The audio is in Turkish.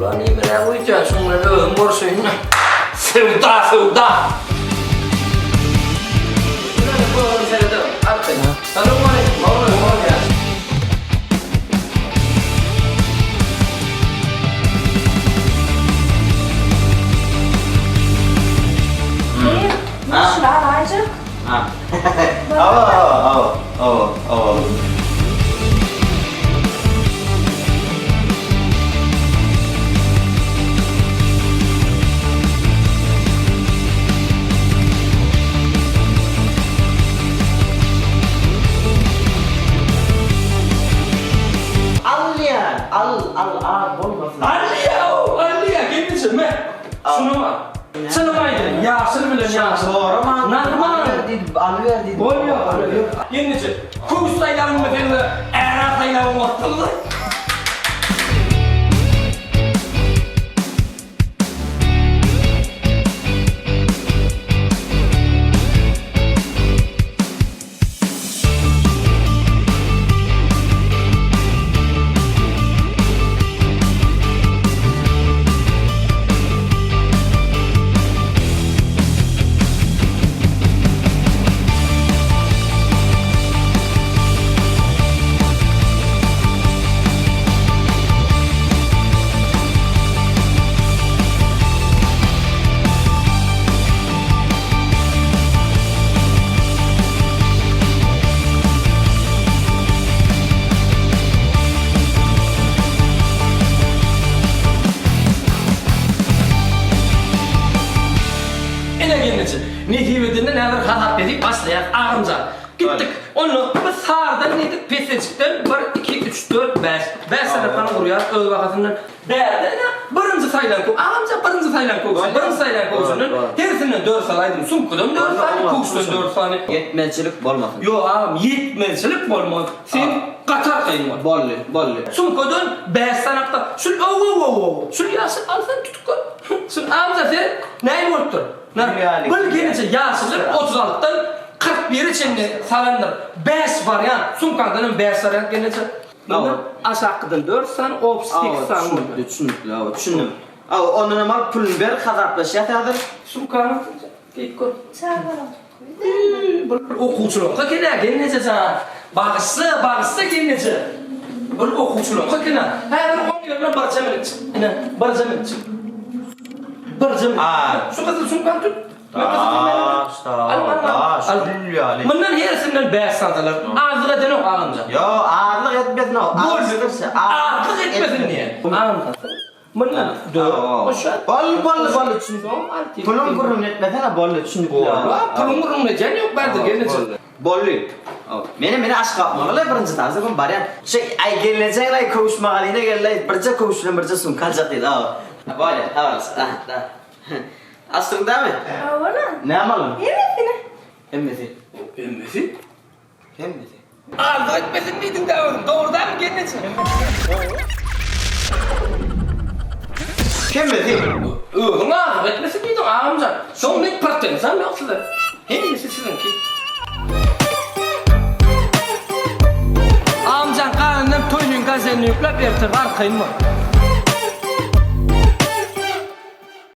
Şulan emine koyacağım, şunları öğün borçuyum. Sevda, sevda. Şunları bu öğün seyredelim, artık. Selamun aleyküm, oğlum ya. Şulan aycık. Al olmasın. Aliya, gelmişsin mi? Şunu var. Şunu var edin, yağsını bilen yağsını. Doğru mu? Narman. Alıver dedi. Olmuyor. Gelmişsin. Kuşlaylarım efendim, erataylarım ortalığı. Netivedinde neler hatat dedik başlayak ağımca. Gittik onu biz sağırdan nedik pesecikten 1, 2, 3, 4, 5. 5 sınıfını kuruyor öz vakasından. Değerden birinci sayılan koğuş. Ağımca birinci sayılan koğuş. Birinci sayılan koğuşunun tersinden 4 salaydım. Sumkudan 4 saniye, koğuştan 4 saniye. Yetmezçilik bolmasın. Yo ağam yetmezçilik bolmaz. Sen katar kayın var. Bolli. Sumkudan 5 sanakta. Şul Şul yasın alsan tutukka. Şul ağamca sen neyin oluptur? Bir gelince yaşılıp 36'dan 41 içinde salandır. 5 varyant, sumkandanın 5 varyant gelince. Aşağıdan 4 san, 38 san. Düşündüm. Onun mal pulun ver, kazarplaş yatadır. Sumkanın, git koy. Çağıralım. Okuçuluğa gelince sana. Bağısı gelince. Bir okuçuluğa gelince. Her 10 yılına barcamen için. Barcamen için. Şu kadar sumkan tut. Bundan herisinden 5 santalar. Ağzıga dene o ağınca. Yo, ağırlık etmesin o. Ağırlık etmesin diye. Ağınca. Bundan 4. Bol için. Pulun kurun etmesene bol için. Pulun kurun etmesene yok bardır gelince. Bollu. Meni aşk yapmalı birinci tarzı ben bari. Ay gelecek lay kavuşmağa yine gelay birce kavuşulan birce sumkacak değil. Böyle, evet. Aslında mı? Oğlum. Ne yapalım? Emmesine. Emmesi. Ağzı etmesin miydin de oğlum? Doğrudan mı gelince? Kemmesi. Oğlum ağzı etmesin miydin ağamca? Son ne pırttın sen mi yoksa? Hemisi sizinki. Ağamcan karnından toynun gazelini yüklep ertir arkayın mı?